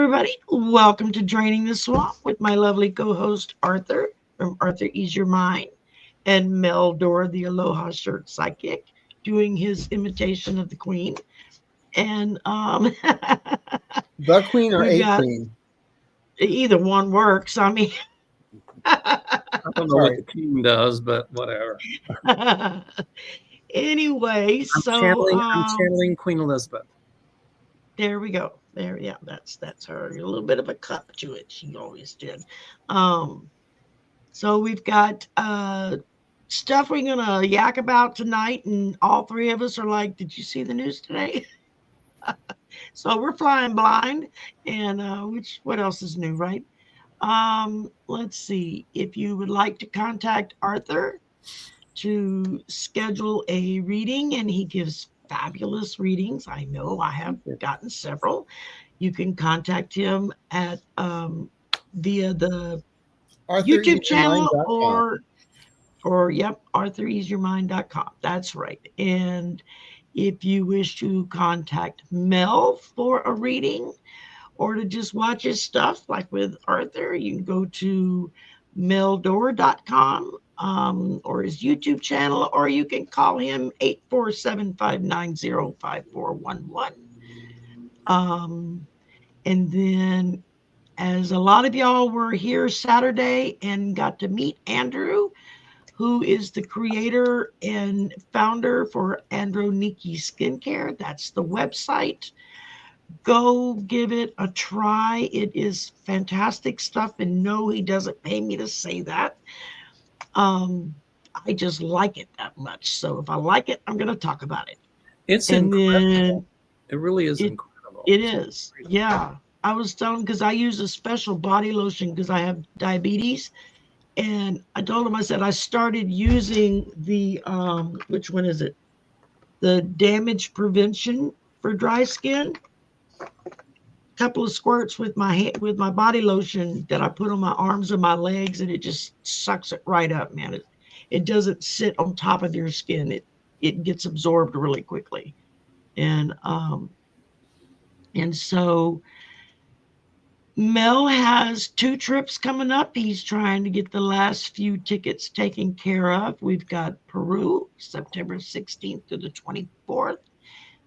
everybody. Welcome to Draining the Swamp with my lovely co-host Arthur from Arthur Ease Your Mind and Mel Dora, the Aloha Shirt Psychic, doing his imitation of the Queen. And The Queen or we've a got Queen? either one works. I mean, I don't know what the king does, but whatever. anyway, I'm channeling Queen Elizabeth. There we go. There, yeah, that's her. A little bit of a cup to it. She always did. So we've got stuff we're gonna yak about tonight, and all three of us are like, "Did you see the news today?" So we're flying blind. And what else is new, right? Let's see. If you would like to contact Arthur to schedule a reading, and he gives fabulous readings. I know I have gotten several. You can contact him at via the YouTube channel or ArthurEaseYourMind.com. That's right. And if you wish to contact Mel for a reading or to just watch his stuff like with Arthur, you can go to meldor.com or his YouTube channel, or you can call him 847-590-5411. And then, as a lot of y'all were here Saturday and got to meet Andrew, who is the creator and founder for Androniki Skincare. That's the website. Go give it a try. It is fantastic stuff. And no, he doesn't pay me to say that. I just like it that much. So if I like it, I'm going to talk about it. It's incredible. It really is incredible. It is. Yeah. I was telling him because I use a special body lotion because I have diabetes. And I told him, I said, I started using the, which one is it? The damage prevention for dry skin. Couple of squirts with my body lotion that I put on my arms and my legs, and it just sucks it right up, man. It doesn't sit on top of your skin. It gets absorbed really quickly. And so Mel has 2 trips coming up. He's trying to get the last few tickets taken care of. We've got Peru, September 16th to the 24th.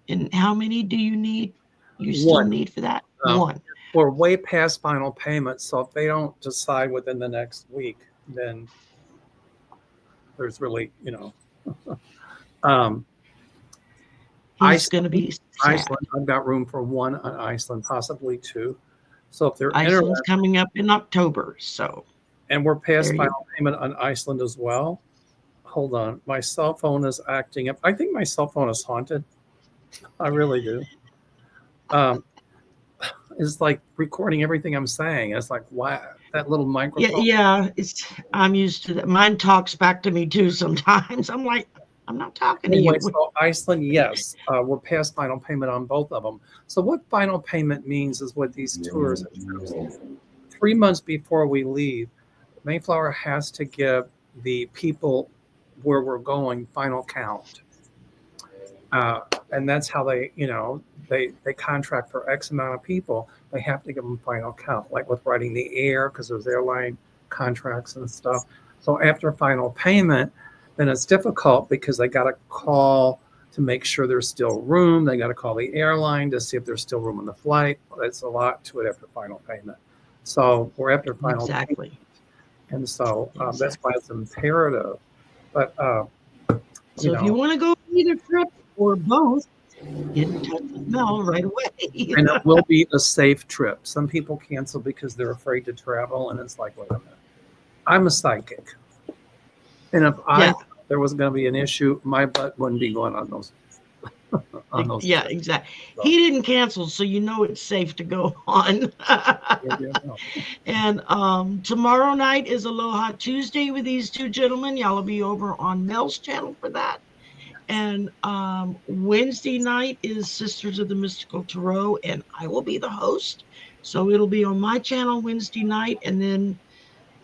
And how many do you need? You still need for that? One. We're way past final payment, so if they don't decide within the next week, then there's really, He's going to be sad. Iceland. I've got room for 1 on Iceland, possibly 2. So if they're Iceland's coming up in October, so. And we're past final payment on Iceland as well. Hold on, my cell phone is acting up. I think my cell phone is haunted. I really do. It's like recording everything I'm saying. It's like, wow, that little microphone. Yeah. I'm used to that. Mine talks back to me too sometimes. I'm like, I'm not talking to you. So Iceland, yes, we're past final payment on both of them. So what final payment means is with these tours, 3 months before we leave, Mayflower has to give the people where we're going final count. And that's how they contract for X amount of people. They have to give them final count, like with riding the air, because there's airline contracts and stuff. So after final payment, then it's difficult because they got to call to make sure there's still room. They got to call the airline to see if there's still room on the flight. It's a lot to it after final payment. So we're after final payment. And so that's why it's imperative. But so if you want to go either trip or both, get in touch with Mel right away. And it will be a safe trip. Some people cancel because they're afraid to travel, and it's like, wait a minute. I'm a psychic. And if there was going to be an issue, my butt wouldn't be going on those. Yeah, trips. Exactly. So. He didn't cancel, so you know it's safe to go on. And tomorrow night is Aloha Tuesday with these 2 gentlemen. Y'all will be over on Mel's channel for that. And Wednesday night is Sisters of the Mystical Tarot, and I will be the host. So it'll be on my channel Wednesday night, and then,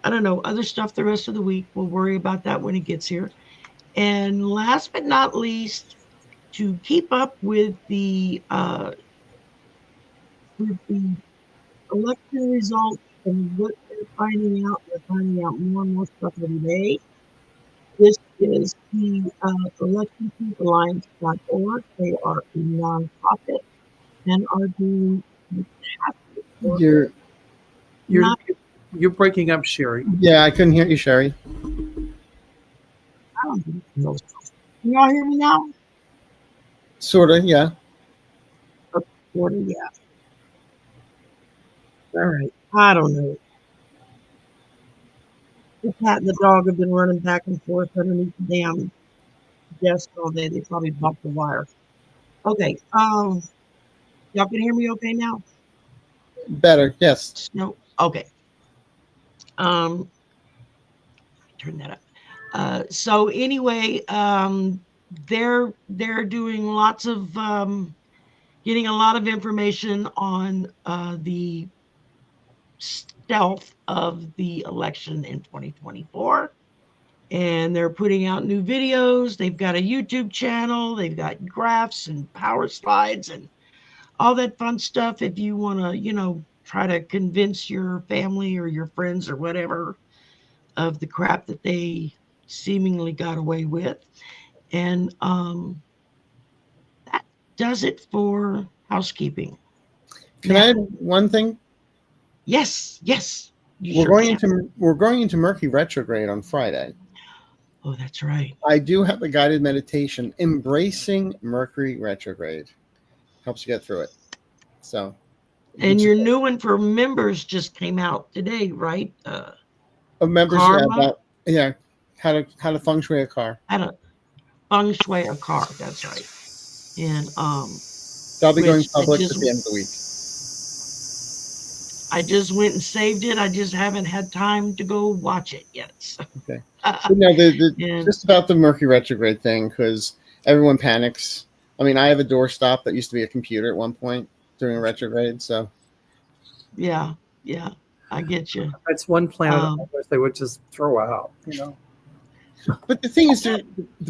I don't know, other stuff the rest of the week. We'll worry about that when it gets here. And last but not least, to keep up with the election results and what they're finding out. They're finding out more and more stuff every day. This is the electionalliance.org. They are a nonprofit and are doing fantastic work. You're breaking up, Shari. Yeah, I couldn't hear you, Shari. I don't think it knows. Can y'all hear me now? Sort of, yeah. Sort of, yeah. All right. I don't know. The cat and the dog have been running back and forth underneath the damn desk all day. They probably bumped the wire. Okay. Y'all can hear me okay now? Better, yes. No. Okay. Turn that up. So anyway, they're doing lots of getting a lot of information on the stealth of the election in 2024. And they're putting out new videos. They've got a YouTube channel. They've got graphs and power slides and all that fun stuff. If you want to, try to convince your family or your friends or whatever of the crap that they seemingly got away with. And that does it for housekeeping. Can I add one thing? Yes. We're going into Mercury Retrograde on Friday. Oh, that's right. I do have a guided meditation, Embracing Mercury Retrograde. Helps you get through it. So. And your new one for members just came out today, right? Members, yeah, how to feng shui a car. How to feng shui a car. That's right. And that'll be going public at the end of the week. I just went and saved it. I just haven't had time to go watch it yet. So. Okay. Just about the Mercury Retrograde thing, because everyone panics. I mean, I have a doorstop that used to be a computer at one point during a retrograde. So. Yeah, I get you. That's one planet I wish they would just throw out, But the thing is, the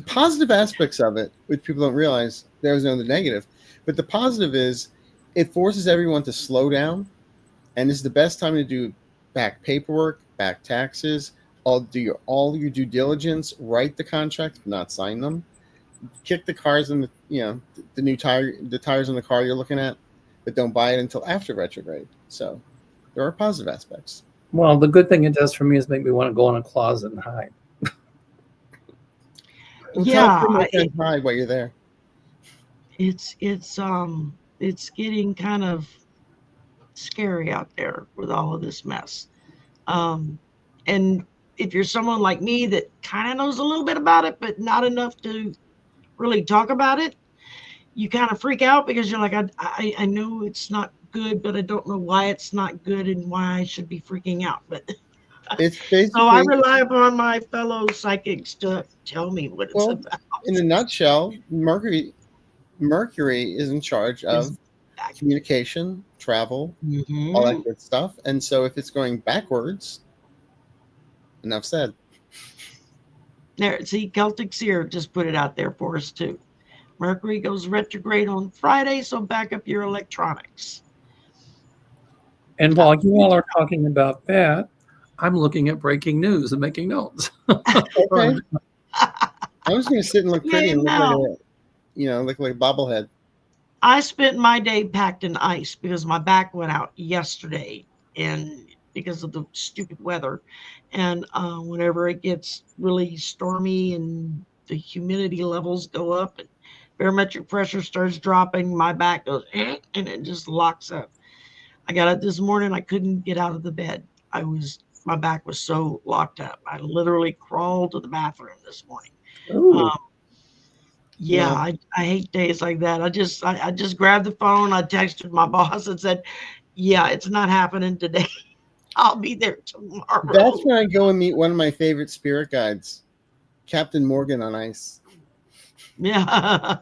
positive aspects of it, which people don't realize, there's no negative. But the positive is, it forces everyone to slow down, and this is the best time to do back paperwork, back taxes, all your due diligence, write the contract, not sign them, kick the cars in the the tires on the car you're looking at, but don't buy it until after retrograde. So there are positive aspects. Well, the good thing it does for me is make me want to go in a closet and hide. Hide while you're there. It's getting kind of scary out there with all of this mess. And if you're someone like me that kind of knows a little bit about it, but not enough to really talk about it, you kind of freak out because you're like, I know it's not good, but I don't know why it's not good and why I should be freaking out. But it's basically, so I rely upon my fellow psychics to tell me what it's about. In a nutshell, Mercury is in charge of communication, travel, all that good stuff. And so if it's going backwards, enough said. There, see, Celtic Seir just put it out there for us too. Mercury goes retrograde on Friday, so back up your electronics. And while you all are talking about that, I'm looking at breaking news and making notes. Okay. I was going to sit and look pretty and look like a bobblehead. I spent my day packed in ice because my back went out yesterday, and because of the stupid weather. And whenever it gets really stormy and the humidity levels go up and barometric pressure starts dropping, my back goes and it just locks up. I got up this morning, I couldn't get out of the bed. My back was so locked up. I literally crawled to the bathroom this morning. I hate days like that. I just grabbed the phone. I texted my boss and said, yeah, it's not happening today. I'll be there tomorrow. That's when I go and meet one of my favorite spirit guides, Captain Morgan on ice. Yeah.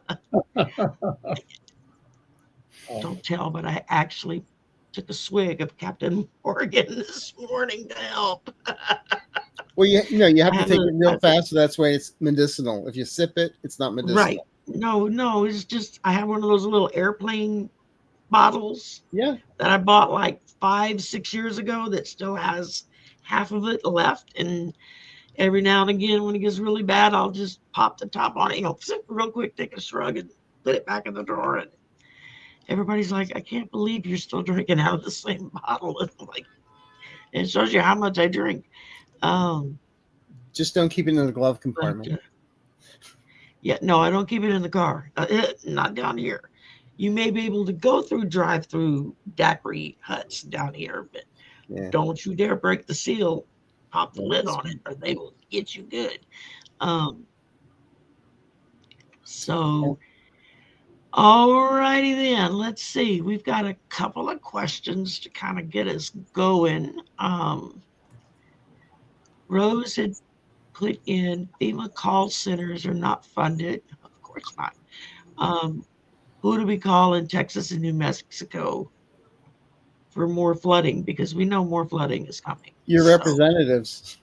Don't tell, but I actually took a swig of Captain Morgan this morning to help. Well, you have to take it real fast, so that's why it's medicinal. If you sip it, it's not medicinal. Right. No, it's just I have one of those little airplane bottles Yeah. that I bought like 5-6 years ago that still has half of it left. And every now and again, when it gets really bad, I'll just pop the top on it, real quick, take a shrug and put it back in the drawer. And everybody's like, I can't believe you're still drinking out of the same bottle. And I'm like, it shows you how much I drink. Just don't keep it in the glove But, compartment. yeah, no, I don't keep it in the car. Not down here. You may be able to go through drive-through daiquiri huts down here, but Yeah. don't you dare break the seal, pop the lid on it, or they will get you good. So, all righty then. Let's see. We've got a couple of questions to kind of get us going. Rose had put in FEMA call centers are not funded. Of course not. Who do we call in Texas and New Mexico for more flooding? Because we know more flooding is coming. Your representatives.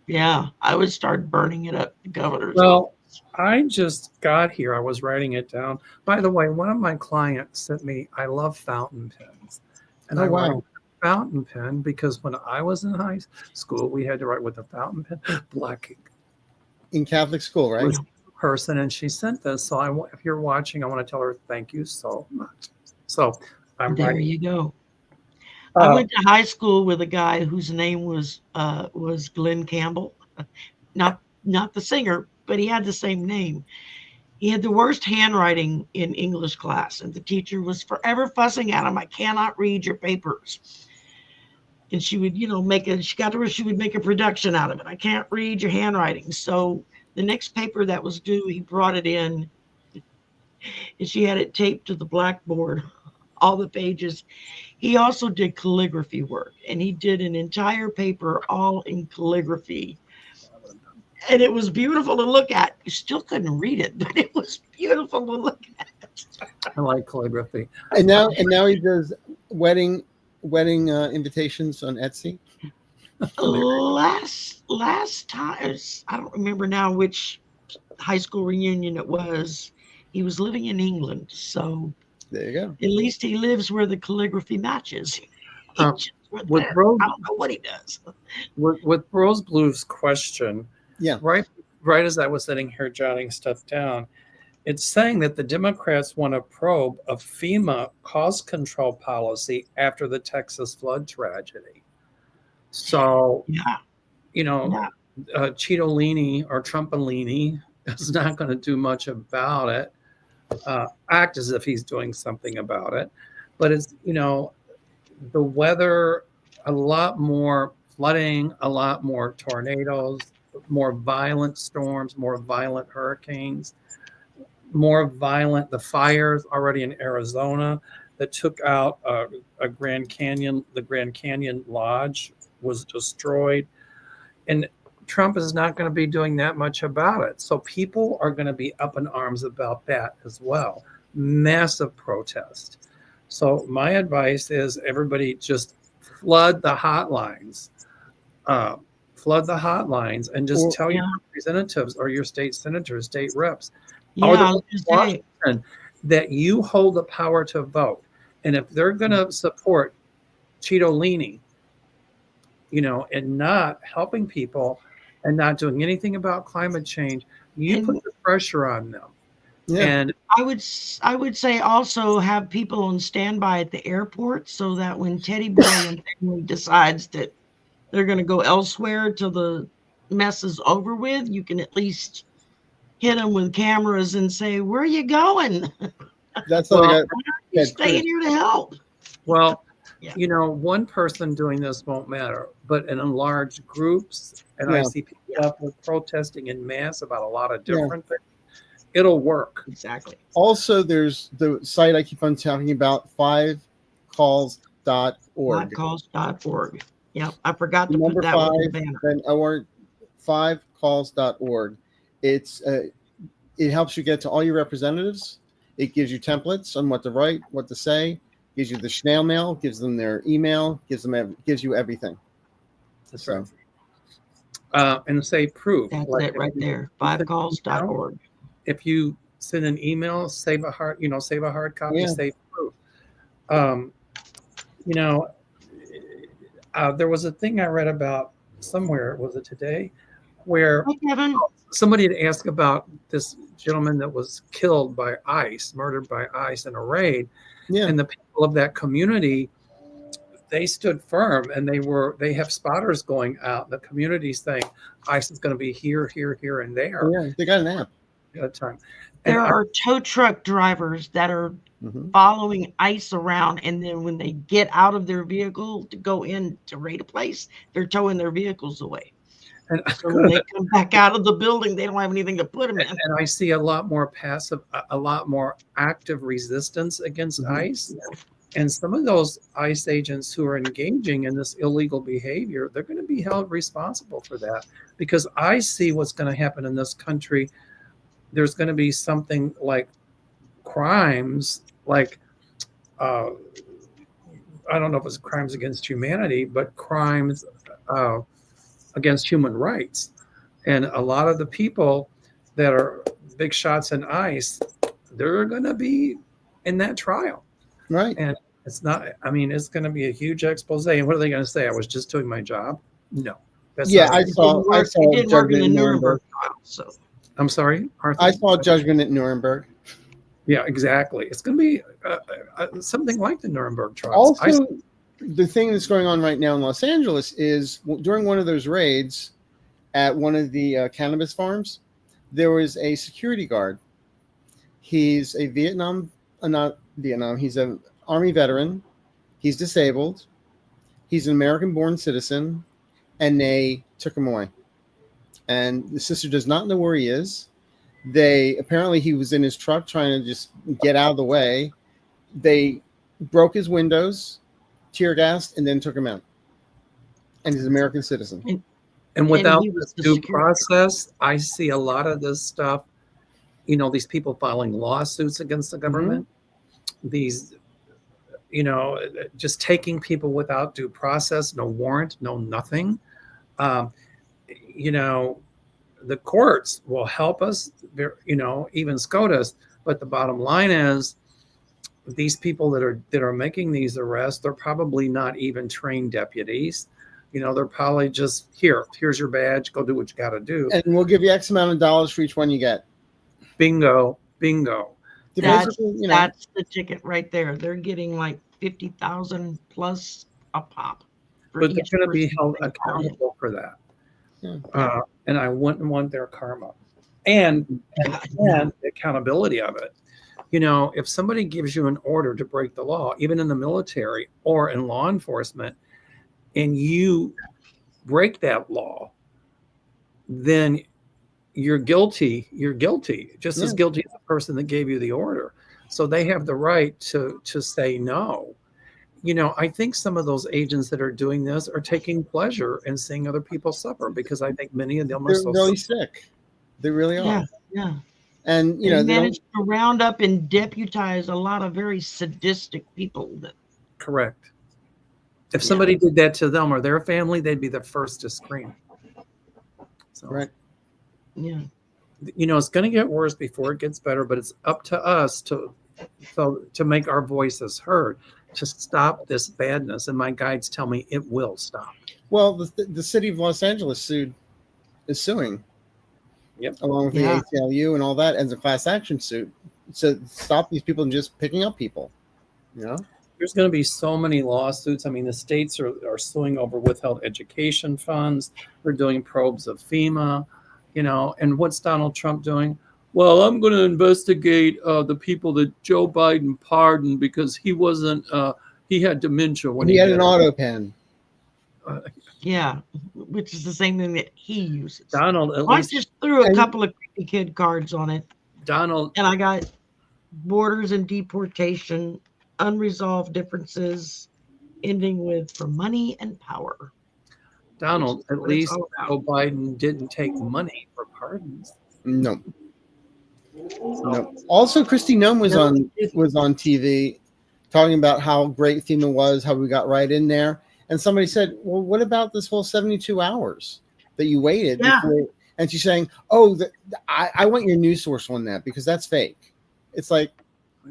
Yeah, I would start burning it up. The governor's Well, I just got here. I was writing it down. By the way, one of my clients sent me, I love fountain pens. And I write fountain pen because when I was in high school, we had to write with a fountain pen, black ink. In Catholic school, right? Person, and she sent this. So if you're watching, I want to tell her thank you so much. So there you go. I went to high school with a guy whose name was Glenn Campbell, not the singer, but he had the same name. He had the worst handwriting in English class, and the teacher was forever fussing at him. I cannot read your papers. And she would, she got to where she would make a production out of it. I can't read your handwriting. So the next paper that was due, he brought it in, and she had it taped to the blackboard, all the pages. He also did calligraphy work, and he did an entire paper all in calligraphy. And it was beautiful to look at. You still couldn't read it, but it was beautiful to look at. I like calligraphy. And now he does wedding invitations on Etsy. Last time, I don't remember now which high school reunion it was. He was living in England, so there you go. At least he lives where the calligraphy matches. With Rose, I don't know what he does. With Rose Blue's question, yeah, right as I was sitting here jotting stuff down, it's saying that the Democrats want to probe a FEMA cost control policy after the Texas flood tragedy. So, Cheetolini or Trumpolini is not going to do much about it. Act as if he's doing something about it. But it's, the weather, a lot more flooding, a lot more tornadoes, more violent storms, more violent hurricanes, more violent, the fires already in Arizona that took out a Grand Canyon, the Grand Canyon Lodge was destroyed. And Trump is not going to be doing that much about it. So people are going to be up in arms about that as well. Massive protest. So my advice is everybody just flood the hotlines. And just tell your representatives or your state senators, state reps, Washington, that you hold the power to vote. And if they're going to support Cheetolini, and not helping people and not doing anything about climate change, you put the pressure on them. Yeah. And I would say also have people on standby at the airport so that when Teddy Boy and family decides that they're going to go elsewhere till the mess is over with, you can at least hit them with cameras and say, "Where are you going?" That's all I got. You're staying here to help. Well, one person doing this won't matter, but in large groups, and I see people up with protesting in mass about a lot of different things, it'll work. Exactly. Also, there's the site I keep on talking about, 5calls.org. 5calls.org. Yeah, I forgot to Number put that 5, on the banner. Then 5calls.org. It's it helps you get to all your representatives. It gives you templates on what to write, what to say. Gives you the snail mail, gives them their email, gives you everything. That's right. And say proof. That's it right there. 5calls.org. If you send an email, save a hard copy, Yeah. save proof. You know, there was a thing I read about somewhere, was it today, where Hi, Kevin. somebody had asked about this gentleman that was killed by ICE, murdered by ICE in a raid. Yeah. And the people of that community, they stood firm, and they have spotters going out. The community saying ICE is going to be here, here, here, and there Yeah. They got an app. at a time. There are tow truck drivers that are following ICE around, and then when they get out of their vehicle to go in to raid a place, they're towing their vehicles away. And so when they come back out of the building, they don't have anything to put them in. And I see a lot more passive, a lot more active resistance against ICE. And some of those ICE agents who are engaging in this illegal behavior, they're going to be held responsible for that, because I see what's going to happen in this country. There's going to be something like crimes, like I don't know if it's crimes against humanity, but crimes against human rights. And a lot of the people that are big shots in ICE, they're going to be in that trial. Right. And it's not, I mean, it's going to be a huge expose. And what are they going to say? I was just doing my job? No. That's Yeah, not I saw didn't work in the Judgment at Nuremberg trial, so. I'm sorry, Arthur? I saw Judgment at Nuremberg. Yeah, exactly. It's going to be something like the Nuremberg trial. Also, the thing that's going on right now in Los Angeles is during one of those raids at one of the cannabis farms, there was a security guard. He's a not Vietnam, he's an Army veteran. He's disabled. He's an American-born citizen, and they took him away. And the sister does not know where he is. Apparently he was in his truck trying to just get out of the way. They broke his windows, tear gassed, and then took him out. And he's an American citizen. And without due process, I see a lot of this stuff, these people filing lawsuits against the government, these, just taking people without due process, no warrant, no nothing. The courts will help us, even SCOTUS. But the bottom line is, these people that are making these arrests, they're probably not even trained deputies. They're probably just here's your badge, go do what you got to do. And we'll give you X amount of dollars for each one you get. Bingo. That's the ticket right there. They're getting like 50,000 plus a pop. But they're going to be held accountable for that. Yeah. And I wouldn't want their karma and the accountability of it. If somebody gives you an order to break the law, even in the military or in law enforcement, and you break that law, then you're guilty. You're guilty, just as guilty as the person that gave you the order. So they have the right to say no. I think some of those agents that are doing this are taking pleasure in seeing other people suffer, because I think many of them are really sick. They really are. Yeah. And they managed to round up and deputize a lot of very sadistic people. Correct. If somebody did that to them or their family, they'd be the first to scream. So, right. Yeah. It's going to get worse before it gets better, but it's up to us to make our voices heard, to stop this badness. And my guides tell me it will stop. Well, the city of Los Angeles is suing. Yep. Along with the ACLU and all that as a class action suit. So stop these people from just picking up people. There's going to be so many lawsuits. I mean, the states are suing over withheld education funds. We're doing probes of FEMA, and what's Donald Trump doing? Well, I'm going to investigate the people that Joe Biden pardoned because he wasn't, he had dementia when he had an auto pen. Which is the same thing that he uses. Donald, I just threw a couple of creepy kid cards on it. Donald. And I got borders and deportation, unresolved differences, ending with for money and power. Donald, at least Joe Biden didn't take money for pardons. No. Also, Kristi Noem was on TV talking about how great FEMA was, how we got right in there. And somebody said, well, what about this whole 72 hours that you waited And she's saying, "Oh, I want your news source on that because that's fake." It's like,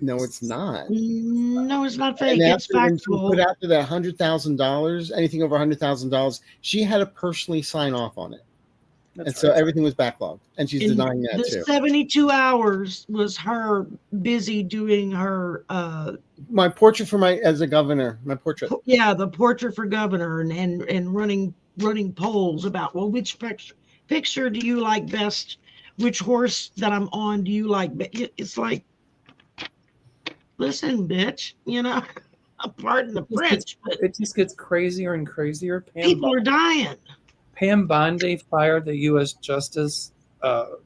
no, it's not. No, it's not fake. And It's after, when she factual. put after that $100,000, anything over $100,000, she had to personally sign off on it. And so everything was backlogged, and she's denying that the too. 72 hours was her busy doing her My portrait for as a governor, my portrait. Yeah, the portrait for governor, and running polls about, well, which picture do you like best? Which horse that I'm on do you like? It's like, listen, bitch, pardon the French, but It just gets crazier and crazier. people are dying. Pam Bondi fired the U.S. Justice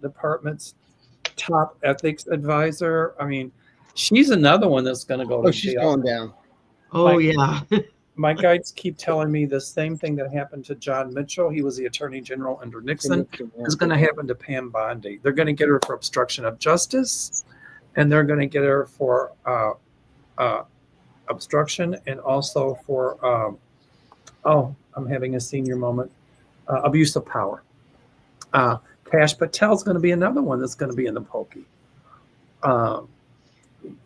Department's top ethics advisor. I mean, she's another one that's going to go to she's jail. going down. Oh, yeah. My guides keep telling me the same thing that happened to John Mitchell. He was the attorney general under Nixon. Is going to happen to Pam Bondi. They're going to get her for obstruction of justice, and they're going to get her for obstruction, and also for I'm having a senior moment. Abuse of power. Kash Patel's going to be another one that's going to be in the pokey.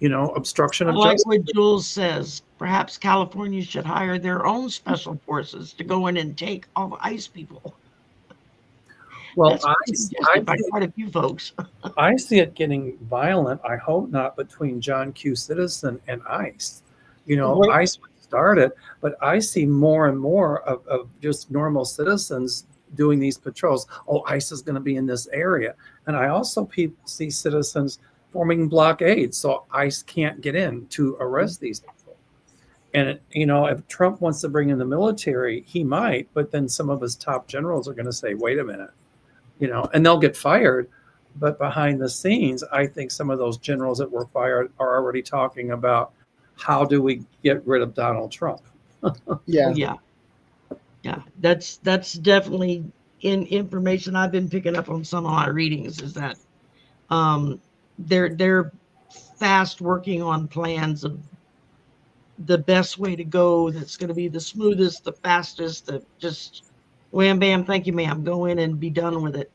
Obstruction of like justice. what Jules says, perhaps California should hire their own special forces to go in and take all the ICE people. Well, by quite a few folks. I see it getting violent. I hope not between John Q. Citizen and ICE. ICE started, but I see more and more of just normal citizens doing these patrols. Oh, ICE is going to be in this area. And I also see citizens forming blockades so ICE can't get in to arrest these people. And, if Trump wants to bring in the military, he might, but then some of his top generals are going to say, wait a minute, and they'll get fired. But behind the scenes, I think some of those generals that were fired are already talking about, how do we get rid of Donald Trump? Yeah. That's definitely information I've been picking up on some of my readings, is that they're fast working on plans of the best way to go. That's going to be the smoothest, the fastest, the just wham bam, thank you, ma'am, go in and be done with it.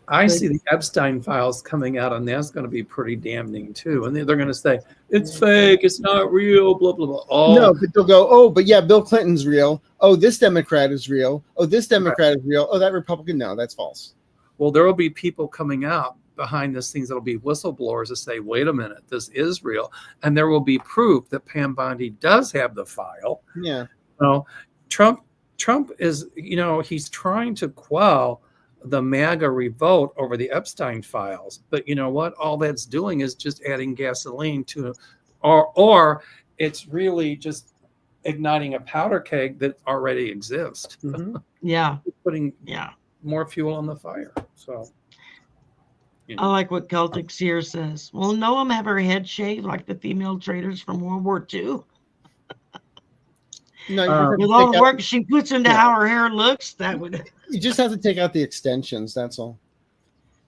I see the Epstein files coming out, and that's going to be pretty damning too. And they're going to say it's fake, it's not real, blah blah blah. Oh no, but they'll go, oh, but yeah, Bill Clinton's real. Oh, this Democrat is real. Oh, this Democrat is real. Oh, that Republican, no, that's false. Well, there will be people coming out behind the scenes that'll be whistleblowers to say, wait a minute, this is real, and there will be proof that Pam Bondi does have the file. Yeah. Trump is, he's trying to quell the MAGA revolt over the Epstein files. But you know what? All that's doing is just adding gasoline to, or it's really just igniting a powder keg that already exists. Mm-hmm. Yeah. Putting more fuel on the fire. So I like what Celtic Seir says. Will Noam have her head shaved like the female traders from World War II? No, with all the work she puts into how her hair looks, that would. You just have to take out the extensions. That's all.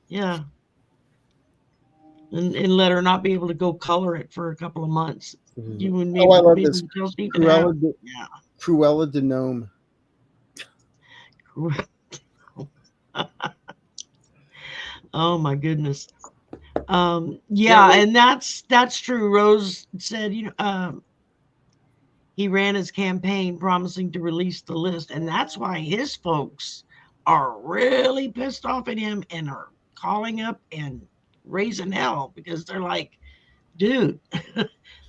Yeah. And let her not be able to go color it for a couple of months. Mm-hmm. You and me. I love this. Cruella de Gnome. Oh my goodness. And that's true. Rose said, he ran his campaign promising to release the list, and that's why his folks are really pissed off at him and are calling up and raising hell, because they're like, dude,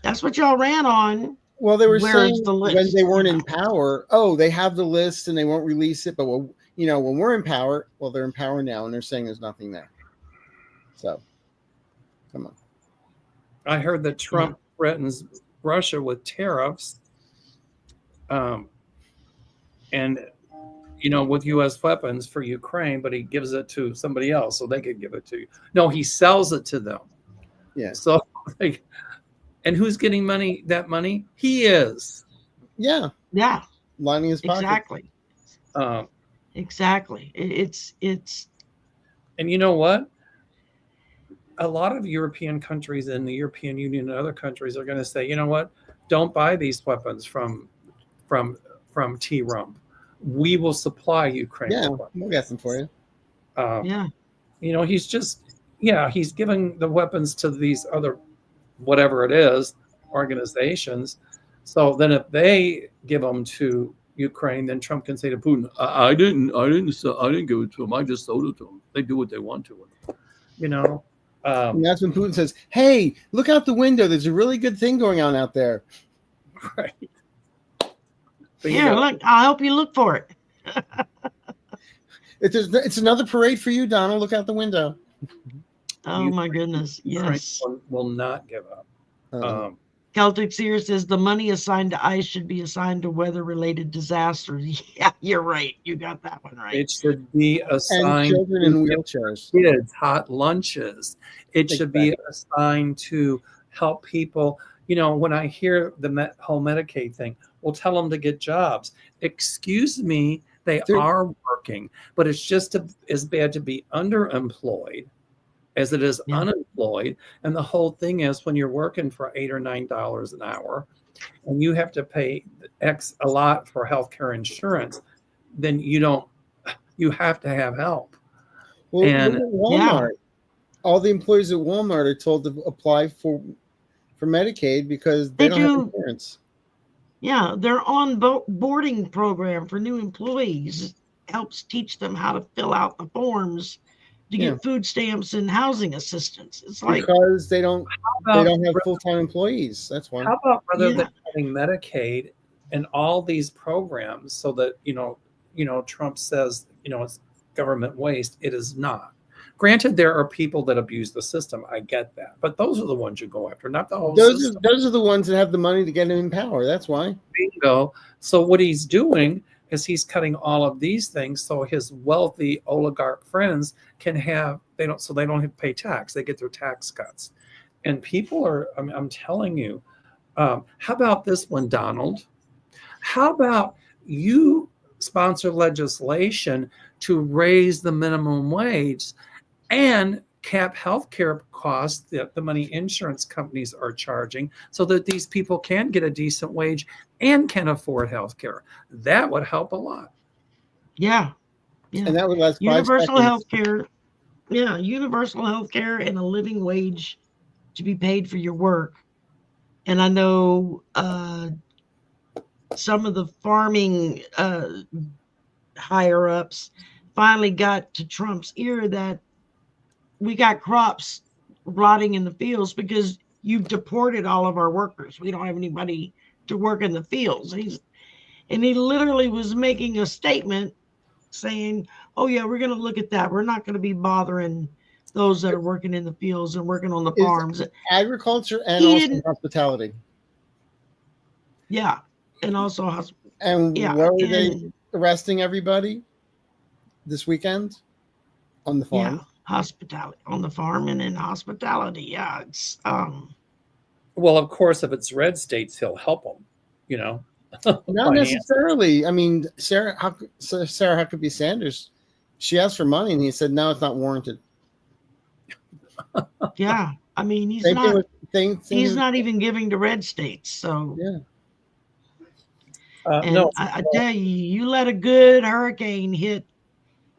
that's what y'all ran on. Well, they were saying the list? When they weren't in power, they have the list and they won't release it. But when we're in power, well, they're in power now, and they're saying there's nothing there. So, come on. I heard that Trump threatens Russia with tariffs, and with U.S. weapons for Ukraine, but he gives it to somebody else so they could give it to you. No, he sells it to them. Yeah. So, and who's getting money? That money? He is. Yeah. Yeah. Lining his pocket. Exactly. Exactly. It's. And you know what? A lot of European countries and the European Union and other countries are going to say, you know what? Don't buy these weapons from T-Rump. we will supply Ukraine. Yeah, with weapons. we'll get them for you. Yeah. You know, he's giving the weapons to these other, whatever it is, organizations. So then if they give them to Ukraine, then Trump can say to Putin, I didn't give it to them. I just sold it to them. They do what they want to it. You know? And that's when Putin says, hey, look out the window. There's a really good thing going on out there. Right. Yeah, look, I'll help you look for it. It's another parade for you, Donald. Look out the window. Oh, my goodness. Yes. Will not give up. Celtic Seir says the money assigned to ICE should be assigned to weather-related disasters. Yeah, you're right. You got that one right. It should be assigned and children in wheelchairs. Kids, hot lunches. It should be assigned to help people. You know, when I hear the whole Medicaid thing, we'll tell them to get jobs. Excuse me, they are working, but it's just as bad to be underemployed as it is unemployed. And the whole thing is when you're working for $8 or $9 an hour and you have to pay a lot for healthcare insurance, then you have to have help. Well, and Walmart, all the employees at Walmart are told to apply for Medicaid because they don't have insurance. Yeah, they're on boarding program for new employees. It helps teach them how to fill out the forms to get food stamps and housing assistance. It's like because they don't have full-time employees. That's why. How about rather than having Medicaid and all these programs so that Trump says it's government waste? It is not. Granted, there are people that abuse the system. I get that, but those are the ones you go after, not the whole system. Those are the ones that have the money to get him in power. That's why. Bingo. So what he's doing is he's cutting all of these things so his wealthy oligarch friends can have they don't have to pay tax. They get their tax cuts, and people are. I'm telling you. How about this one, Donald? How about you sponsor legislation to raise the minimum wage and cap healthcare costs that the money insurance companies are charging so that these people can get a decent wage and can afford healthcare? That would help a lot. Yeah. And that would last universal healthcare. Yeah, universal healthcare and a living wage to be paid for your work. And I know some of the farming higher ups finally got to Trump's ear that we got crops rotting in the fields because you've deported all of our workers. We don't have anybody to work in the fields. And he literally was making a statement saying, oh yeah, we're going to look at that. We're not going to be bothering those that are working in the fields and working on the farms. Agriculture and also hospitality. Yeah. And also and where were they arresting everybody this weekend? On the farm? Yeah, hospitality on the farm and in hospitality. Yeah, it's well, of course, if it's red states, he'll help them. Not necessarily. I mean, Sarah Huckabee Sanders, she asked for money, and he said, "No, it's not warranted." Yeah, I mean, he's not even giving to red states. So yeah. No, I tell you, you let a good hurricane hit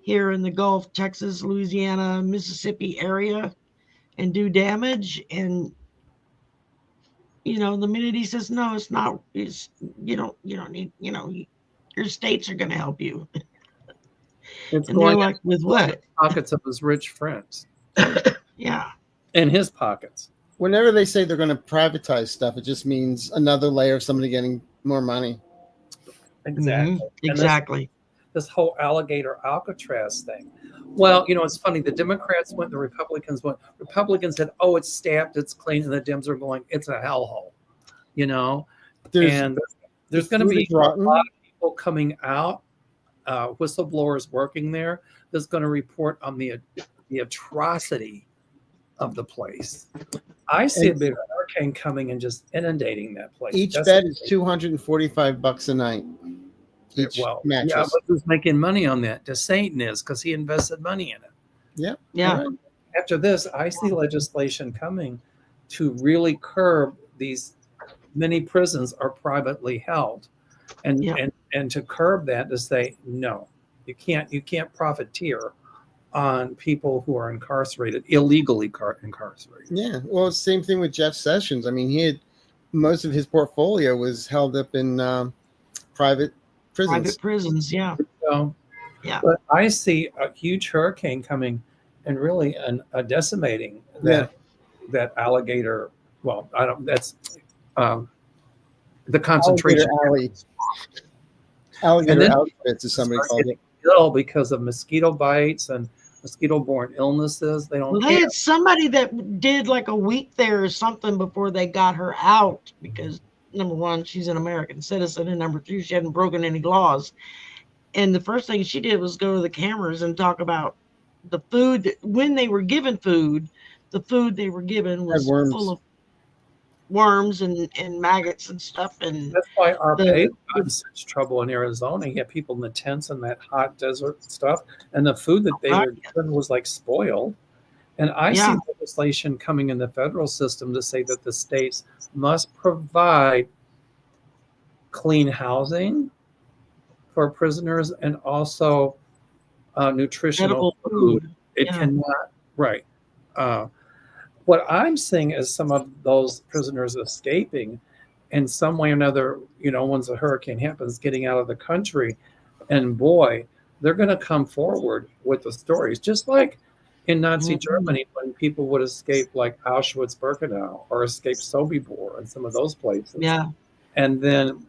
here in the Gulf, Texas, Louisiana, Mississippi area and do damage. And, the minute he says, no, it's not, you don't need, your states are going to help you. It's and they're like, with what? Pockets of his rich friends. Yeah. In his pockets. Whenever they say they're going to privatize stuff, it just means another layer of somebody getting more money. Exactly. Mm-hmm. Exactly. This whole alligator Alcatraz thing. Well, it's funny. The Democrats went, the Republicans went. Republicans said, "Oh, it's staffed, it's clean," and the Dems are going, "It's a hellhole." There's going to be a lot of people coming out, whistleblowers working there. That's going to report on the atrocity of the place. I see a big hurricane coming and just inundating that place. Each bed is $245 a night. Mattress. Yeah, but who's making money on that? DeSaint is, because he invested money in it. Yep. Yeah. Right. After this, I see legislation coming to really curb these. Many prisons are privately held, and and to curb that, to say no, you can't profiteer on people who are incarcerated, illegally incarcerated. Yeah, well, same thing with Jeff Sessions. I mean, he had most of his portfolio was held up in private prisons. Private prisons, yeah. So, Yeah. but I see a huge hurricane coming and really decimating that alligator. Well, I don't. That's the concentration. Alligator outfits, as somebody called it. Ill because of mosquito bites and mosquito-borne illnesses. They don't. Well, they had somebody that did like a week there or something before they got her out because number one, she's an American citizen, and number two, she hadn't broken any laws. And the first thing she did was go to the cameras and talk about the food that, when they were given food, the food they were given was full of worms and maggots and stuff. And that's why our baby got in such trouble in Arizona. You had people in the tents and that hot desert stuff, and the food that they were given was like spoiled. And I see legislation coming in the federal system to say that the states must provide clean housing for prisoners and also nutritional food. It cannot, right. What I'm seeing is some of those prisoners escaping in some way or another, once a hurricane happens, getting out of the country. And boy, they're going to come forward with the stories, just like in Nazi Germany, when people would escape like Auschwitz-Birkenau or escape Sobibor and some of those places. Yeah. And then,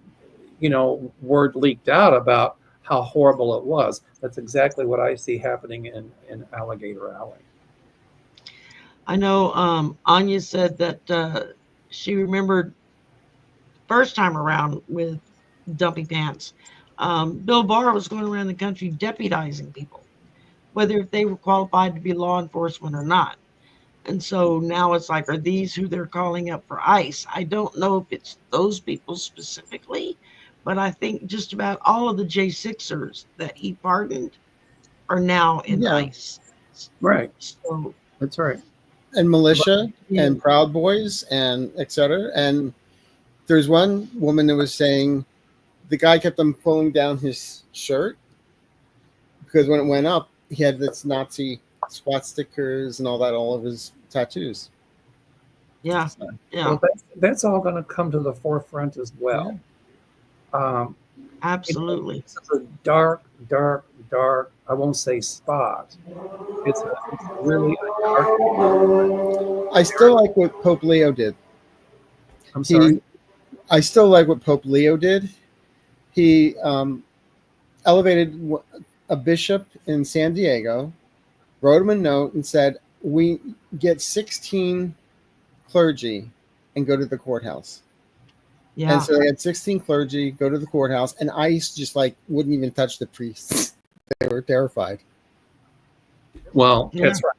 word leaked out about how horrible it was. That's exactly what I see happening in Alligator Alley. I know Anya said that she remembered first time around with Dumpy Pants. Bill Barr was going around the country deputizing people, whether if they were qualified to be law enforcement or not. And so now it's like, are these who they're calling up for ICE? I don't know if it's those people specifically, but I think just about all of the J6ers that he pardoned are now in ICE. Right. So that's right. And militia and Proud Boys and etc. And there's one woman that was saying the guy kept on pulling down his shirt because when it went up, he had this Nazi SWAT stickers and all that, all of his tattoos. Yeah. So, well, that's all going to come to the forefront as well. Absolutely. It's a dark, I won't say spot. It's really a dark. I still like what Pope Leo did. I'm sorry? I still like what Pope Leo did. He elevated a bishop in San Diego, wrote him a note and said, we get 16 clergy and go to the courthouse. Yeah. And so they had 16 clergy go to the courthouse, and ICE just wouldn't even touch the priests. They were terrified. Well, that's right.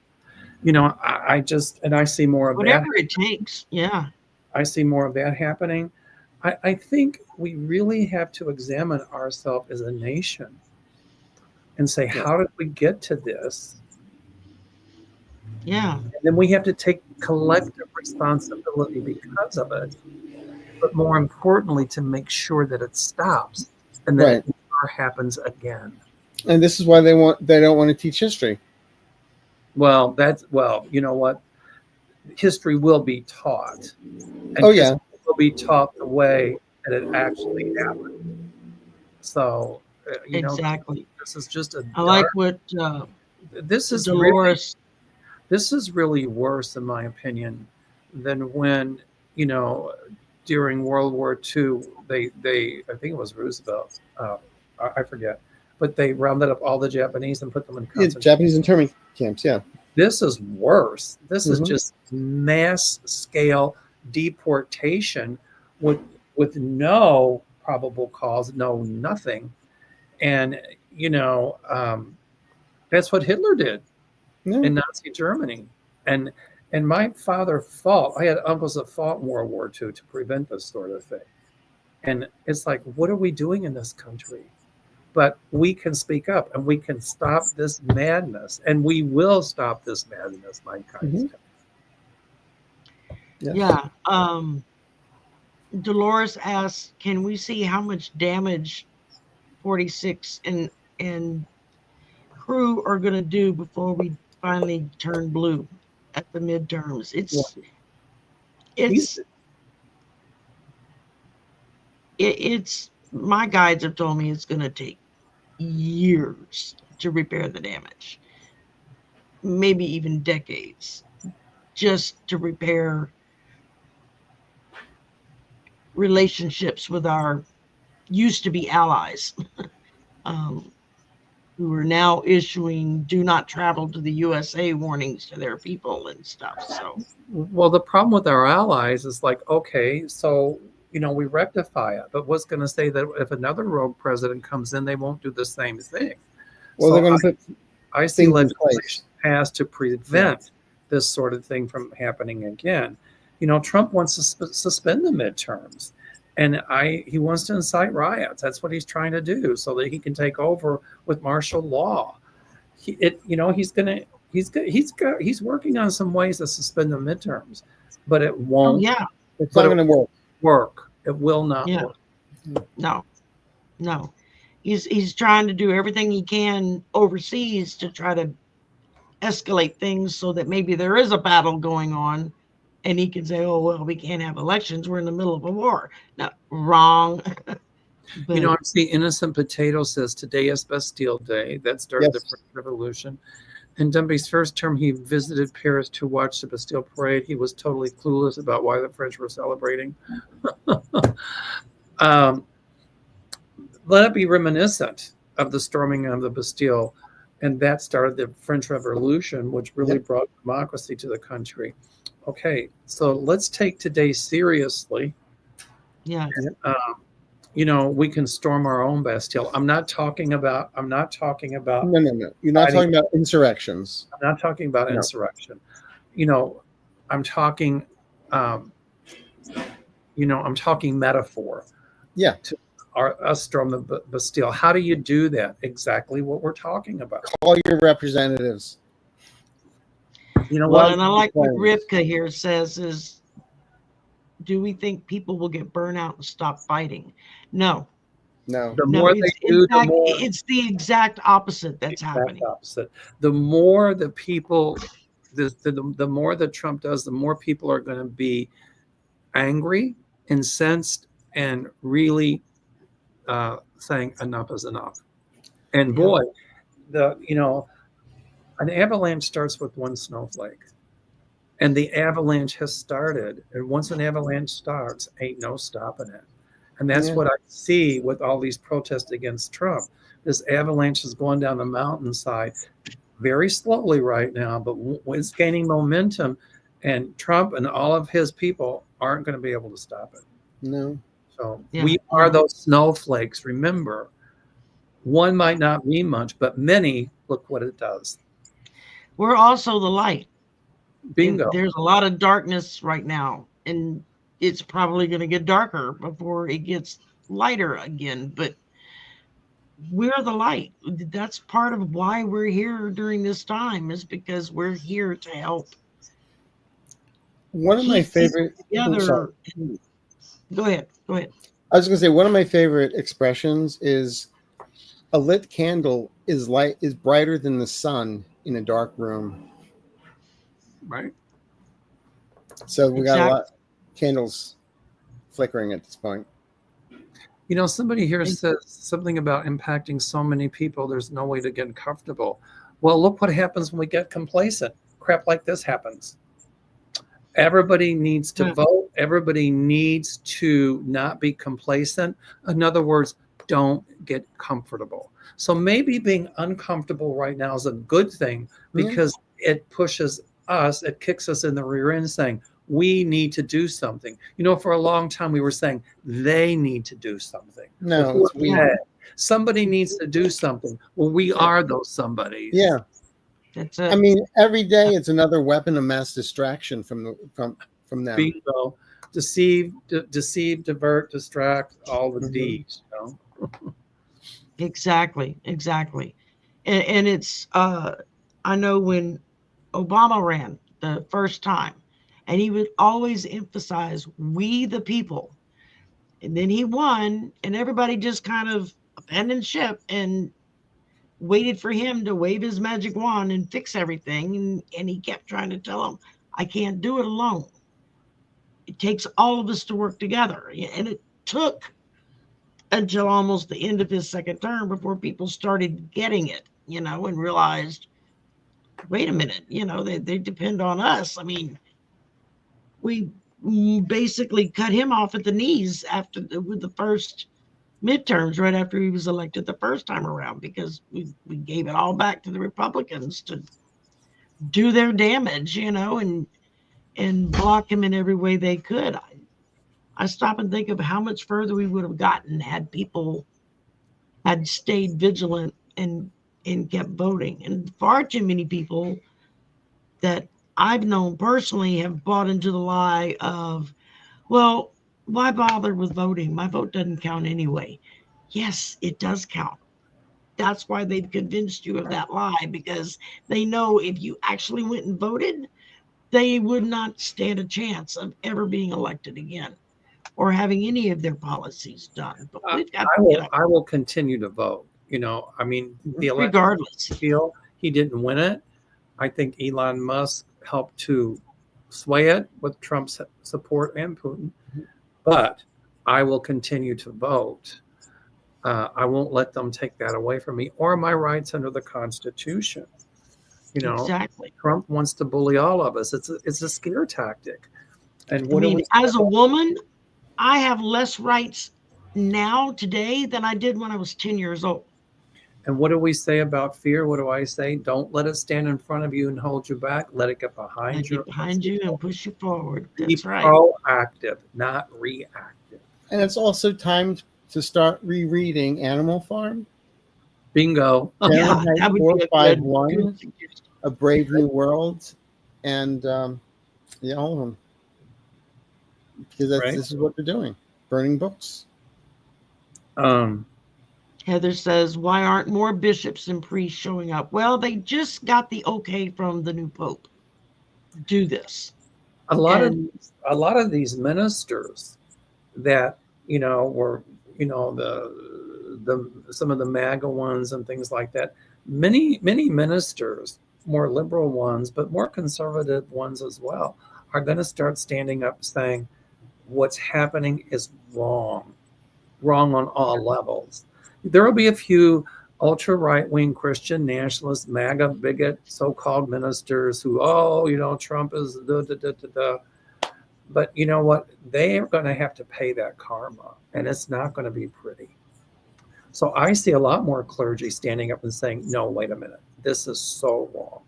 I see more of whatever it takes. Yeah. I see more of that happening. I think we really have to examine ourselves as a nation and say, how did we get to this? Yeah. And then we have to take collective responsibility because of it. But more importantly, to make sure that it stops and that it never happens again. And this is why they don't want to teach history. Well, you know what? History will be taught. And it will be taught the way that it actually happened. So, exactly. This is just I like what this is Dolores. This is really worse, in my opinion, than when, during World War II, they I think it was Roosevelt, I forget, but they rounded up all the Japanese and put them in concentration Japanese internment camps. Yeah, this is worse. This is just mass scale deportation with no probable cause, nothing, and that's what Hitler did in Nazi Germany, and my father fought. I had uncles that fought in World War II to prevent this sort of thing. And it's like, what are we doing in this country? But we can speak up and we can stop this madness. And we will stop this madness, my kind. Yeah. Dolores asks, can we see how much damage 46 and crew are going to do before we finally turn blue at the midterms. It's my guides have told me it's going to take years to repair the damage, maybe even decades, just to repair relationships with our used to be allies, who are now issuing do not travel to the USA warnings to their people and stuff. So, well, the problem with our allies is like, okay, so we rectify it, but what's going to say that if another rogue president comes in, they won't do the same thing? Well, so they're going to put I see legislation passed to prevent this sort of thing from happening again. Trump wants to suspend the midterms, and he wants to incite riots. That's what he's trying to do, so that he can take over with martial law. He's working on some ways to suspend the midterms, but it won't. Oh, yeah, it's not going to work. It will not work. No. He's trying to do everything he can overseas to try to escalate things so that maybe there is a battle going on, and he can say, "Oh well, we can't have elections. We're in the middle of a war." No, wrong. But, I see Innocent Potato says today is Bastille Day. That started the French Revolution. In Dunby's first term, he visited Paris to watch the Bastille parade. He was totally clueless about why the French were celebrating. Let it be reminiscent of the storming of the Bastille, and that started the French Revolution, which really brought democracy to the country. Okay, so let's take today seriously. Yeah. And, we can storm our own Bastille. I'm not talking about. No. You're not talking about insurrections. I'm not talking about insurrection. I'm talking. I'm talking metaphor. Yeah. To us storm the Bastille. How do you do that? Exactly what we're talking about. Call your representatives. And I like what Rivka here says is, do we think people will get burnt out and stop fighting? No. The more they do, the more it's the exact opposite that's happening. The more the people, the more that Trump does, the more people are going to be angry, incensed, and really saying enough is enough. And boy, an avalanche starts with one snowflake. And the avalanche has started. And once an avalanche starts, ain't no stopping it. And that's what I see with all these protests against Trump. This avalanche is going down the mountainside very slowly right now, but it's gaining momentum. And Trump and all of his people aren't going to be able to stop it. No. So we are those snowflakes. Remember, one might not mean much, but many, look what it does. We're also the light. Bingo. And there's a lot of darkness right now, and it's probably going to get darker before it gets lighter again. But we're the light. That's part of why we're here during this time, is because we're here to help. One of my favorite. Go ahead. I was going to say, one of my favorite expressions is, a lit candle is brighter than the sun in a dark room. Right. So we got a lot of candles flickering at this point. Somebody here says something about impacting so many people. There's no way to get comfortable. Well, look what happens when we get complacent. Crap like this happens. Everybody needs to vote. Everybody needs to not be complacent. In other words, don't get comfortable. So maybe being uncomfortable right now is a good thing, because it pushes us, it kicks us in the rear end saying, we need to do something. For a long time we were saying they need to do something. No, it's weird. Somebody needs to do something. Well, we are those somebodies. Yeah. That's it. I mean, every day it's another weapon of mass distraction from them. Bingo. Deceive, divert, distract, all the D's. Exactly. And it's I know when Obama ran the first time, and he would always emphasize we the people, and then he won, and everybody just kind of abandoned ship and waited for him to wave his magic wand and fix everything. And he kept trying to tell him, I can't do it alone. It takes all of us to work together. And it took until almost the end of his second term before people started getting it, and realized, wait a minute, they depend on us. I mean, we basically cut him off at the knees with the first midterms, right after he was elected the first time around, because we gave it all back to the Republicans to do their damage, and block him in every way they could. I stop and think of how much further we would have gotten had people had stayed vigilant and kept voting. And far too many people that I've known personally have bought into the lie of, well, why bother with voting? My vote doesn't count anyway. Yes, it does count. That's why they've convinced you of that lie, because they know if you actually went and voted, they would not stand a chance of ever being elected again or having any of their policies done. But we've got I will continue to vote. I mean, the election, regardless. feel he didn't win it. I think Elon Musk helped to sway it with Trump's support and Putin. But I will continue to vote. I won't let them take that away from me or my rights under the Constitution. Exactly. Trump wants to bully all of us. It's a scare tactic. And as a woman, I have less rights now today than I did when I was 10 years old. And what do we say about fear? What do I say? Don't let it stand in front of you and hold you back. Let it get behind you. Get behind you and push you forward. That's right. Be proactive, not reactive. And it's also time to start rereading Animal Farm. Bingo. Yeah, that would be 451, A Brave New World, and all of them. Because this is what they're doing, burning books. Heather says, why aren't more bishops and priests showing up? Well, they just got the okay from the new pope to do this. A lot of these ministers that were the some of the MAGA ones and things like that. Many ministers, more liberal ones, but more conservative ones as well, are going to start standing up saying what's happening is wrong on all levels. There will be a few ultra right-wing Christian nationalist, MAGA bigot, so-called ministers who, Trump is But you know what? They are going to have to pay that karma, and it's not going to be pretty. So I see a lot more clergy standing up and saying, no, wait a minute. This is so wrong.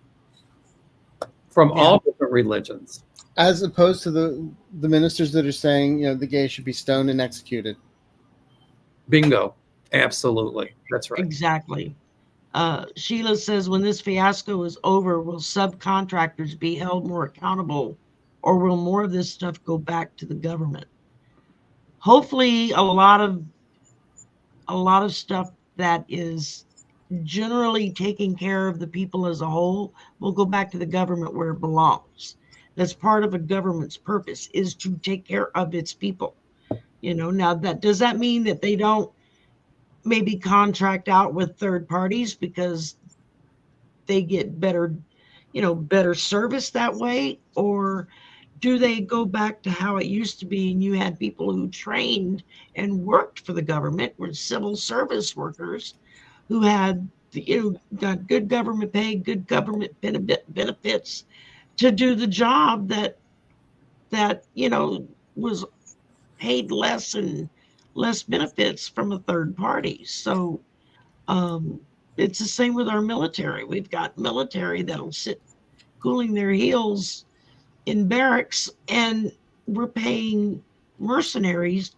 From all different religions. As opposed to the ministers that are saying, the gays should be stoned and executed. Bingo. Absolutely. That's right. Exactly. Sheila says, when this fiasco is over, will subcontractors be held more accountable, or will more of this stuff go back to the government? Hopefully, a lot of stuff that is generally taking care of the people as a whole will go back to the government where it belongs. That's part of a government's purpose, is to take care of its people. Now does that mean that they don't maybe contract out with third parties because they get better service that way? Or do they go back to how it used to be, and you had people who trained and worked for the government, were civil service workers who had got good government pay, good government benefits to do the job that was paid less and less benefits from a third party. So it's the same with our military. We've got military that'll sit cooling their heels in barracks, and we're paying mercenaries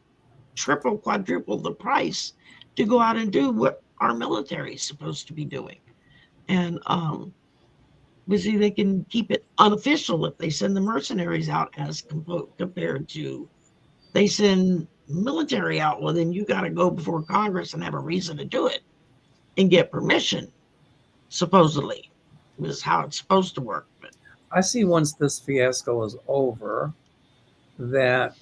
triple, quadruple the price to go out and do what our military is supposed to be doing. And obviously they can keep it unofficial if they send the mercenaries out as compared to they send military out. Well, then you got to go before Congress and have a reason to do it and get permission, supposedly, is how it's supposed to work. But I see once this fiasco is over that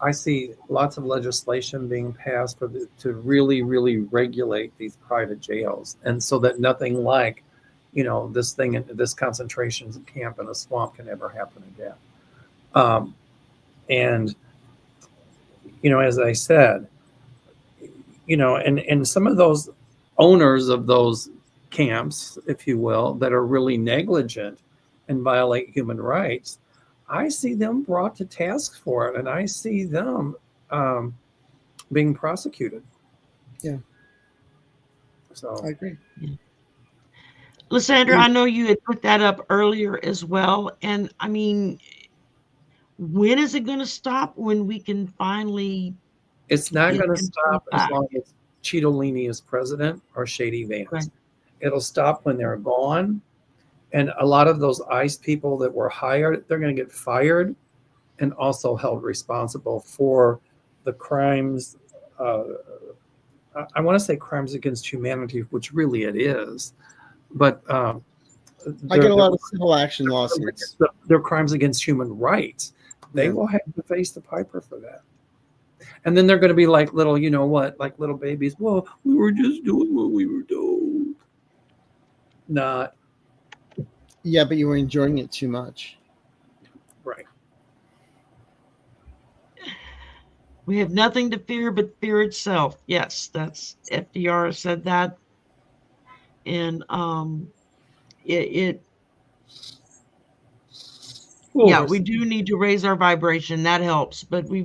I see lots of legislation being passed to really, really regulate these private jails, and so that nothing like, this concentration camp in a swamp can ever happen again. And as I said, and some of those owners of those camps, if you will, that are really negligent and violate human rights, I see them brought to task for it, and I see them being prosecuted. Yeah. So I agree. Lysandra, I know you had put that up earlier as well. And I mean, when is it going to stop? When we can finally... It's not going to stop as long as Cheetolini is president or Shady Vance. Right. It'll stop when they're gone. And a lot of those ICE people that were hired, they're going to get fired and also held responsible for the crimes. I want to say crimes against humanity, which really it is. But I get a lot of civil action lawsuits. They're crimes against human rights. They will have to face the piper for that. And then they're going to be like little, like little babies. Well, we were just doing what we were told. Not. Yeah, but you were enjoying it too much. Right. We have nothing to fear but fear itself. Yes, that's FDR said that. And we do need to raise our vibration. That helps. But we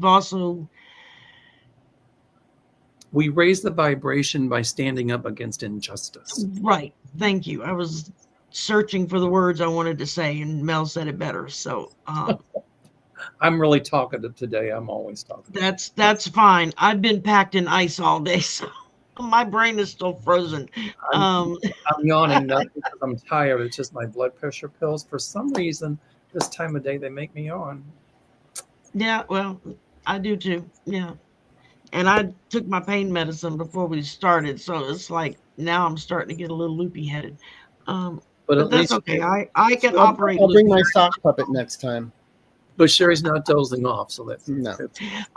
raise the vibration by standing up against injustice. Right. Thank you. I was searching for the words I wanted to say, and Mel said it better. So I'm really talkative today. I'm always talkative. That's fine. I've been packed in ice all day, so my brain is still frozen. I'm yawning not because I'm tired. It's just my blood pressure pills. For some reason, this time of day, they make me yawn. Yeah, well, I do too. Yeah. And I took my pain medicine before we started, so it's like now I'm starting to get a little loopy headed. But that's okay. I can operate. I'll bring my sock puppet next time. But Sherry's not dozing off, so that's no.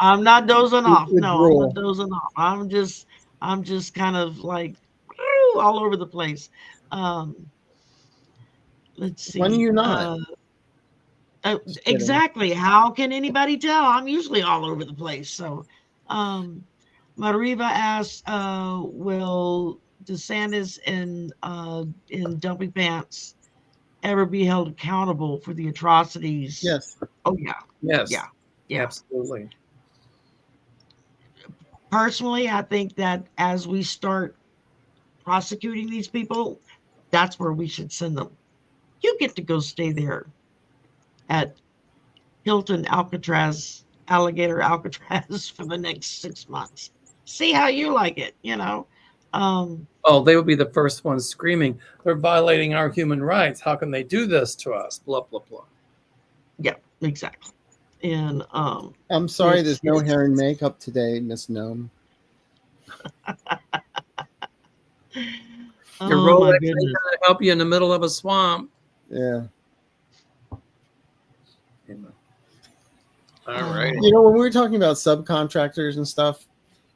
I'm not dozing off. No, I'm not dozing off. I'm just kind of like all over the place. Let's see. When are you not? Exactly. How can anybody tell? I'm usually all over the place. So, Mariva asks, will DeSantis in Dumpy Pants ever be held accountable for the atrocities? Yes. Oh, yeah. Yes. Yeah. Absolutely. Personally, I think that as we start prosecuting these people, that's where we should send them. You get to go stay there at Hilton Alcatraz, Alligator Alcatraz for the next 6 months. See how you like it, they would be the first ones screaming, they're violating our human rights. How can they do this to us? Blah, blah, blah. Yeah, exactly. And I'm sorry there's no hair and makeup today, Miss Gnome. Your Rolex ain't going to help you in the middle of a swamp. Yeah. All right. When we were talking about subcontractors and stuff,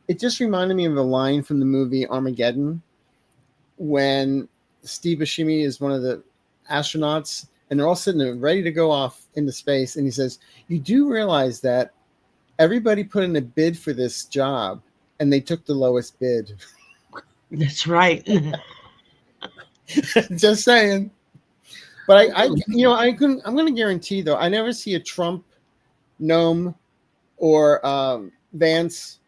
it just reminded me of a line from the movie Armageddon when Steve Buscemi is one of the astronauts and they're all sitting there ready to go off into space. And he says, you do realize that everybody put in a bid for this job and they took the lowest bid. That's right. Just saying. But I'm going to guarantee though, I never see a Trump, Gnome, or Vance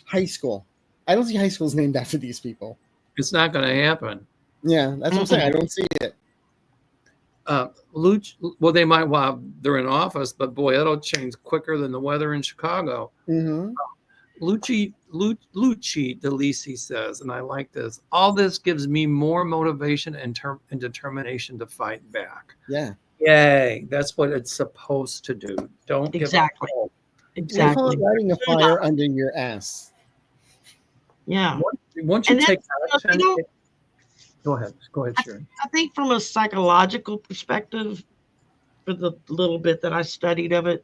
high school. I don't see high schools named after these people. It's not going to happen. Yeah, that's what I'm saying. I don't see it. They might while they're in office, but boy, it'll change quicker than the weather in Chicago. Mm-hmm. Lucci DeLisi says, and I like this, all this gives me more motivation and determination to fight back. Yeah. Yay. That's what it's supposed to do. Don't give up hope. Exactly. Lighting a fire under your ass. Yeah. Once you take action, go ahead, Sharon. I think from a psychological perspective, for the little bit that I studied of it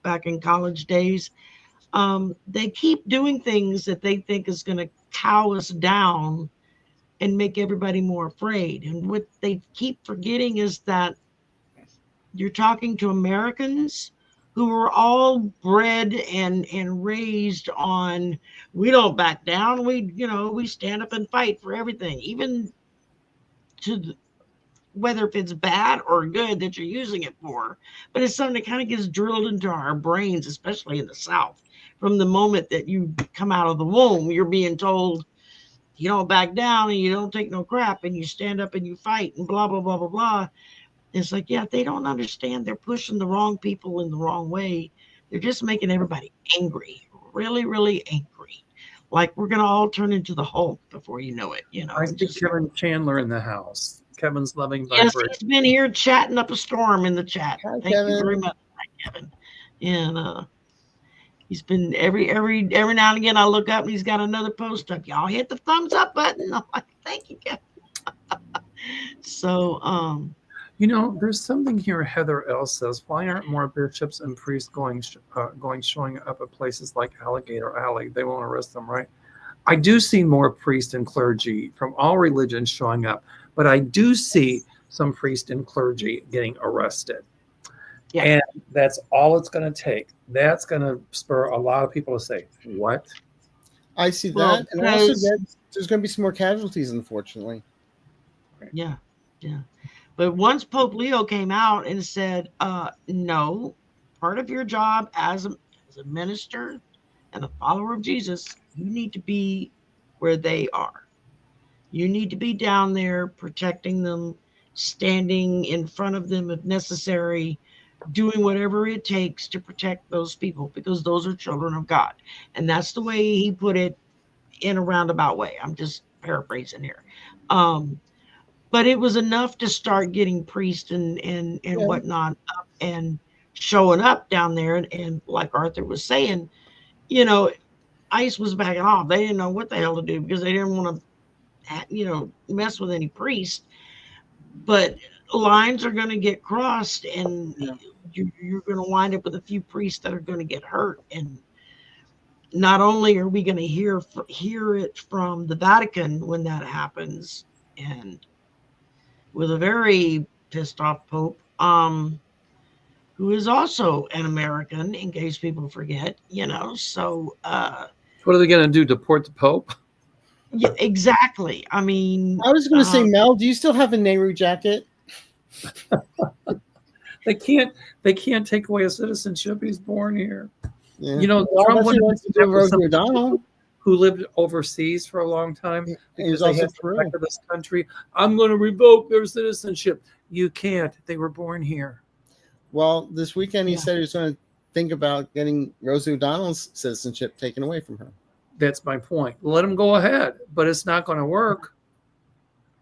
back in college days, They keep doing things that they think is going to cow us down and make everybody more afraid. And what they keep forgetting is that you're talking to Americans who were all bred and raised on, we don't back down. We stand up and fight for everything, even to whether if it's bad or good that you're using it for. But it's something that kind of gets drilled into our brains, especially in the South. From the moment that you come out of the womb, you're being told you don't back down and you don't take no crap and you stand up and you fight and blah, blah, blah, blah, blah. It's like, yeah, they don't understand. They're pushing the wrong people in the wrong way. They're just making everybody angry, really, really angry. Like we're going to all turn into the Hulk before you know it. I see Kevin Chandler in the house. Kevin's loving Yes, vibration. he's been here chatting up a storm in the chat. Hi, Thank Kevin. you very much, Kevin. And he's been every now and again I look up and he's got another post up. Y'all hit the thumbs up button. I'm like, thank you, Kevin. So there's something here. Heather L says, why aren't more bishops and priests showing up at places like Alligator Alley? They won't arrest them, right? I do see more priests and clergy from all religions showing up, but I do see some priests and clergy getting arrested. Yeah. And that's all it's going to take. That's going to spur a lot of people to say, what? I see that. And also there's going to be some more casualties, unfortunately. Yeah. But once Pope Leo came out and said, no, part of your job as a minister and a follower of Jesus, you need to be where they are. You need to be down there protecting them, standing in front of them if necessary, doing whatever it takes to protect those people because those are children of God. And that's the way he put it in a roundabout way. I'm just paraphrasing here. But it was enough to start getting priests and whatnot up and showing up down there. And like Arthur was saying, ICE was backing off. They didn't know what the hell to do because they didn't want to, mess with any priest. But lines are going to get crossed and you're going to wind up with a few priests that are going to get hurt. And not only are we going to hear it from the Vatican when that happens, and with a very pissed off Pope, who is also an American, in case people forget, so. What are they going to do, deport the Pope? Yeah, exactly. I mean. I was going to say, Mel, do you still have a Nehru jacket? They can't take away his citizenship. He's born here. Yeah. Trump wants to do Rosie O'Donnell, who lived overseas for a long time because also they had to back to this country. I'm going to revoke their citizenship. You can't. They were born here. Well, this weekend he said he was going to think about getting Rosie O'Donnell's citizenship taken away from her. That's my point. Let him go ahead, but it's not going to work.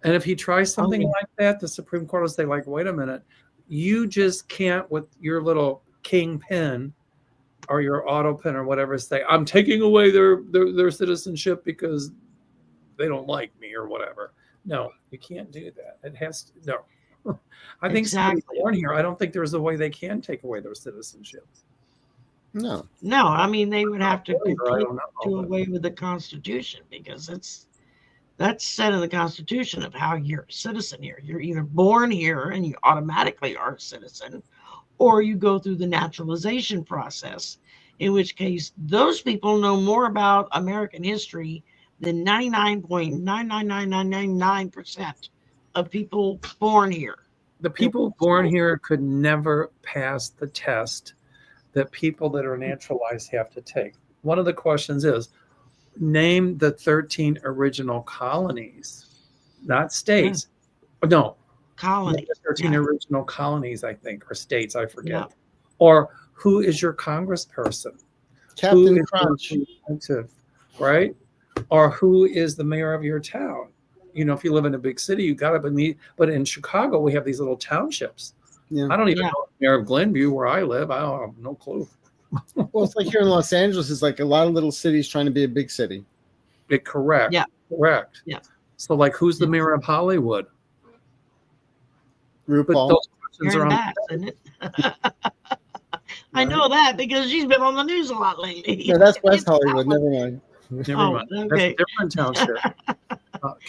And if he tries something like that, the Supreme Court will say, like, wait a minute, you just can't with your little king pen or your auto pen or whatever say, I'm taking away their citizenship because they don't like me or whatever. No, you can't do that. It has to, no. I think somebody born here, I don't think there's a way they can take away their citizenship. No. I mean, they would have to do away with the Constitution because that's set in the Constitution of how you're a citizen here. You're either born here and you automatically are a citizen, or you go through the naturalization process, in which case those people know more about American history than 99.99999% of people born here. The people born here could never pass the test that people that are naturalized have to take. One of the questions is, name the 13 original colonies, not states. No, colonies. 13 original colonies, I think, or states, I forget. Yeah. Or who is your congressperson? Captain Crunch. Right? Or who is the mayor of your town? If you live in a big city, you got to be. But in Chicago, we have these little townships. Yeah. I don't even know the mayor of Glenview, where I live. I don't have no clue. Well, it's like here in Los Angeles, it's like a lot of little cities trying to be a big city. Correct. Yeah. Correct. Yeah. So, like, who's the mayor of Hollywood? RuPaul. But those questions are on. Isn't it? I know that because she's been on the news a lot lately. No, that's West Hollywood. Never mind. Never Oh, mind. okay. That's a different township.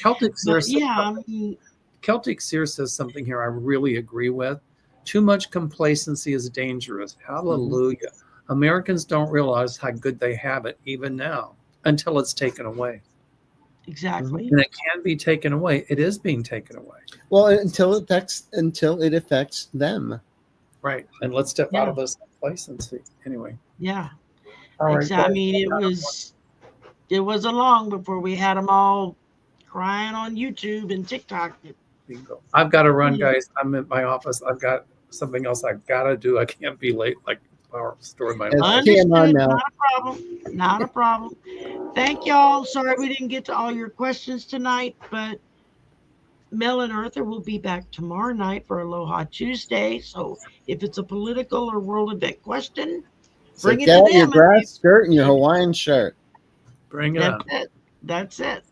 Celtic Seir. But yeah, I mean, Celtic Seir says something here I really agree with. Too much complacency is dangerous. Hallelujah. Americans don't realize how good they have it even now until it's taken away. exactly. And it can be taken away. It is being taken away. Well, until it affects them. Right. And let's step out of this complacency. Anyway. Yeah. All right. Exactly. I mean, it was long before we had them all crying on YouTube and TikTok. Bingo. I've got to run, guys. I'm at my office. I've got something else I've got to do. I can't be late like Power Story my life. Understood. Not a problem. Not a problem. Thank y'all. Sorry we didn't get to all your questions tonight, but Mel and Arthur will be back tomorrow night for Aloha Tuesday. So if it's a political or world event question, So bring it get to out your them. grass skirt and your Hawaiian shirt. Bring it on. That's it. That's it.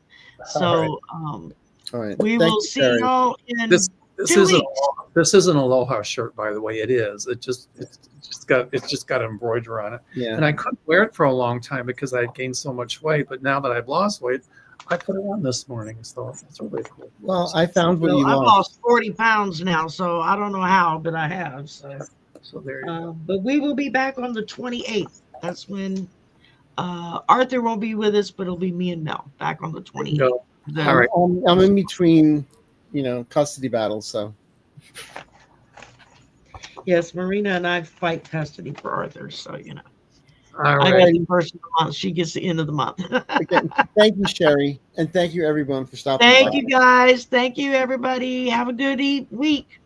So All right. we Thank will you, see Shari. y'all in This 2 isn't weeks. this isn't an Aloha shirt, by the way. It is. It's just got embroidery on it. Yeah. And I couldn't wear it for a long time because I had gained so much weight. But now that I've lost weight, I put it on this morning. So it's really cool. Well, I found what Well, you I've lost. lost 40 pounds now, so I don't know how, but I have. So there you go. But we will be back on the 28th. That's when Arthur won't be with us, but it'll be me and Mel back on the 28th. Go. The- All right. I'm in between, custody battles. So Yes, Marina and I fight custody for Arthur, so All I right. get the first of the month. She gets the end of the month. again, thank you, Shari, and thank you everyone for stopping Thank by. you, guys. Thank you, everybody. Have a good week.